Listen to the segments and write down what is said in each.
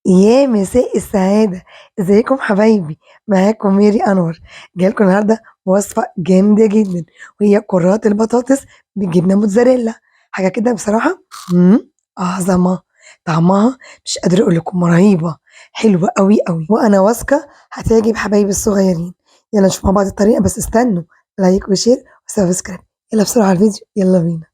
يا مساء السعادة، ازيكم حبايبي؟ معاكم ميري أنور، جاية لكم النهارده بوصفة جامدة جدًا، وهي كرات البطاطس بالجبنة موتزاريلا، حاجة كده بصراحة عظمة، طعمها مش قادرة أقول لكم رهيبة، حلوة أوي، أوي، وأنا واثقة هتعجب حبايبي الصغيرين. يالّا نشوف مع بعض الطريقة بس استنوا لايك وشير وسبسكرايب، يالّا بسرعة على الفيديو، يالّا بينا.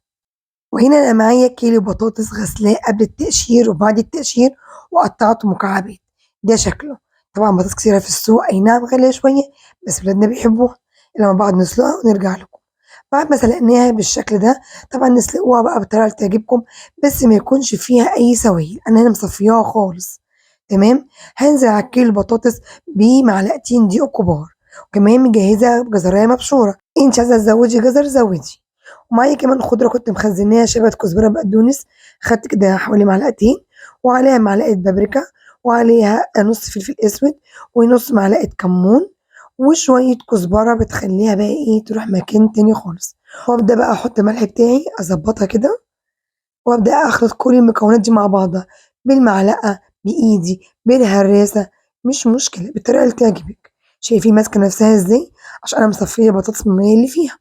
وهنا أنا معايا كيلو بطاطس غسلاه قبل التقشير وبعد التقشير وقطعته مكعبات، ده شكله. طبعًا بطاطس كتيرة في السوق أي نعم غالية شوية بس ولادنا بيحبوها، لمّا بعد نسلقها ونرجع لكم. بعد ما سلقناها بالشكل ده طبعًا نسلقوها بقى بالطريقة اللي تعجبكم بس ما يكونش فيها أي سوائل، أنا هنا مصفياها خالص، تمام. هانزل على الكيلو البطاطس بمعلقتين دقيق كبار، وكمان مجهزة جزراية مبشورة، أنتِ عايزة تزودي جزر زودي. ومعايا كمان خضرة كنت مخزناها شبت كزبرة بقدونس، خدت كده حوالي معلقتين، وعليها معلقة بابريكا، وعليها نص فلفل أسود، ونص معلقة كمون، وشوية كزبرة بتخليها بقى إيه تروح مكان تاني خالص، وأبدأ بقى أحط الملح بتاعي أضبطها كده، وأبدأ أخلط كل المكونات دي مع بعضها بالمعلقة، بإيدي، بالهراسة، مش مشكلة بالطريقة اللي تعجبك. شايفين ماسكة نفسها إزاي؟ عشان أنا مصفية بطاطس من المية اللي فيها.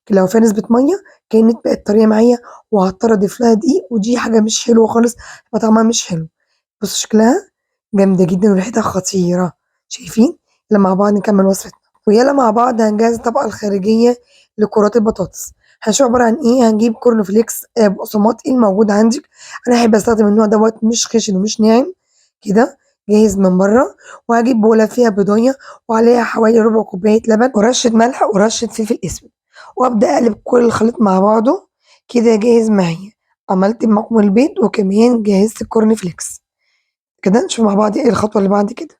لو فيها نسبة مَيّة كانت بقت طرية معايا وهاضطر أضيف لها دقيق ودي حاجة مش حلوة خالص، هيبقى طعمها مش حلو. بُصّوا شكلها جامدة جدًا وريحتها خطيرة، شايفين؟ يالّا مع بعض نكمّل وصفتنا، ويالّا مع بعض هنجهّز الطبقة الخارجية لكرات البطاطس. هنشوف عبارة عن إيه، هنجيب كورن فليكس بقسماط الموجود عندِك، أنا أحب أستخدم النوع دوّة مش خشن ومش ناعم كده، جاهز من برّه، وهاجيب بولة فيها بيضاية وعليها حوالي ربع كوباية لبن ورشة ملح ورشة فلفل أسود. وأبدأ أقلب كل الخليط مع بعضه كده جاهز معايا، عملت معاكم البيض وكمان جهزت الكورن فليكس، كده نشوف مع بعض إيه الخطوة اللي بعد كده.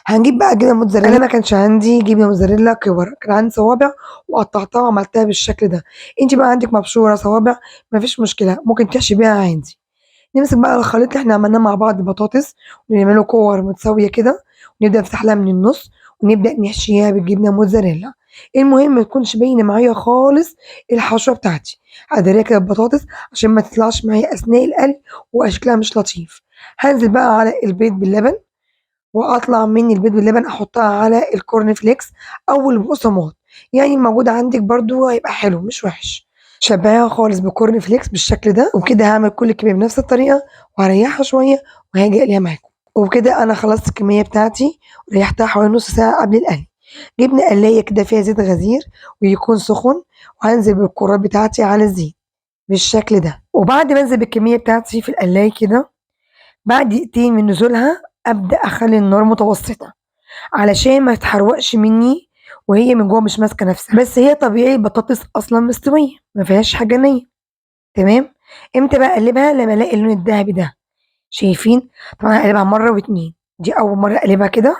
هنجيب بقى جبنة موتزاريلا، أنا ما كانش عندي جبنة موتزاريلا كِوَر، كان عندي صوابع وقطعتها وعملتها بالشكل ده، أنتِ بقى عندِك مبشورة صوابع ما فيش مشكلة، ممكن تحشي بيها عادي. نمسك بقى الخليط اللي إحنا عملناه مع بعض بطاطس ونعمله كِوَر متساوية كده، ونبدأ نفتح لها من النُص ونبدأ نحشيها بالجبنة موتزاريلا. المهم ما تكونش باينة معايا خالص الحشوة بتاعتي، أداريها كده ببطاطس عشان ما تطلعش معايا أثناء القلي ويبقى شكلها مش لطيف. هانزل بقى على البيض باللبن، وأطلع من البيض باللبن أحطها على الكورن فليكس أو البقسماط، يعني الموجود عندِك برضه هيبقى حلو مش وِحِش. شبّعيها خالص بكورن فليكس بالشكل ده، وبكده هاعمل كل الكمية بنفس الطريقة وهاريّحها شوية وهاجي أقليها معاكم. وبكده أنا خلصت الكمية بتاعتي وريّحتها حوالي نُص ساعة قبل القلي. جِبنا قلاية كده فيها زيت غزير ويكون سُخن، وهانزل بالكرات بتاعتي على الزيت بالشكل ده. وبعد ما أنزل بالكمية بتاعتي في القلاية كده، بعد دقيقتين من نزولها أبدأ أخلّي النار متوسطة، علشان ما تتحرقش منّي وهي من جوّه مش ماسكة نفسها، بس هي طبيعي البطاطس أصلًا مستوية ما فيهاش حاجة نيّة، تمام. إمتى بقى أقلّبها؟ لمّا ألاقي اللون الدهبي ده، شايفين؟ طبعًا هاقلّبها مرّة و2، دي أول مرّة أقلبها كده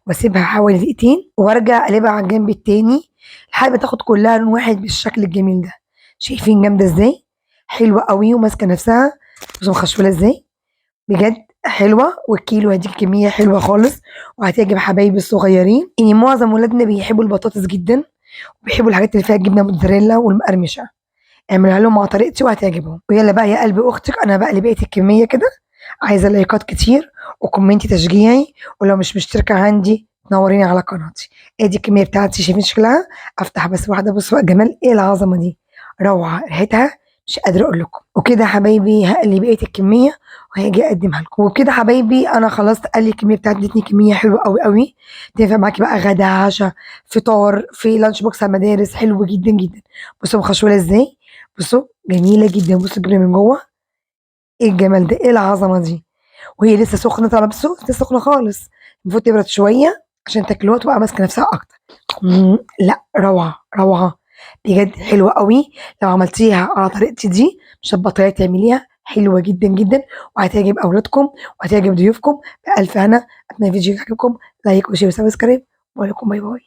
وأسيبها حوالي دقيقتين وأرجع أقلبها على الجنب التاني لحد ما تاخد كلّها لون واحد بالشكل الجميل ده. شايفين جامدة إزاي؟ حلوة أوي وماسكة نفسها، بُصّوا مخشولة إزاي؟ بجد حلوة، والكيلو هيديكِ كمية حلوة خالص، وهتعجب حبايبي الصغيرين، إن معظم ولادنا بيحبوا البطاطس جدًا، وبيحبوا الحاجات اللي فيها جبنة موتزاريلا والمقرمشة، اعمليها لهم على طريقتي وهتعجبهم. ويالّا بقى يا قلب أختِك أنا باقلي بقية الكمية كده، عايزة لايكات كتير وكومنت تشجيعي، ولو مش مشتركة عندي تنوريني على قناتي. أدي الكمية بتاعتي شايفين شكلها؟ أفتح بس واحدة بُصّوا بقى الجمال، إيه العظمة دي! روعة، ريحتها مش قادرة أقول لكم. وكده يا حبايبي هاقلي بقية الكمية وهاجي أقدّمها لكم. وبكده حبايبي أنا خلصت قلي الكمية بتاعتي، ادتني كمية حلوة أوي، أوي، تنفع معاكِ بقى غدا، عشا، فطار، في lunch box على المدارس، حلو جدًا، جدًا. بُصّوا مخشولة إزاي، بُصّوا جميلة جدًا، بُصّوا الجبنة من جوّه، إيه الجمال ده، إيه العظمة دي! وهي لسه سخنة طبعًا بُصّوا لسه سخنة خالص، المفروض تبرد شوية عشان تاكلوها تبقى ماسكة نفسها أكتر. لأ روعة، روعة، بجد حلوة أوي. لو عملتيها على طريقتي دي مش هتبطلي تعمليها، حلوة جدًا، جدًا، وهتعجب أولادكم وهتعجب ضيوفكم بألف هنا. أتمنى الفيديو يعجبكم، لايك وشير وسبسكرايب، وأقول لكم باي باي.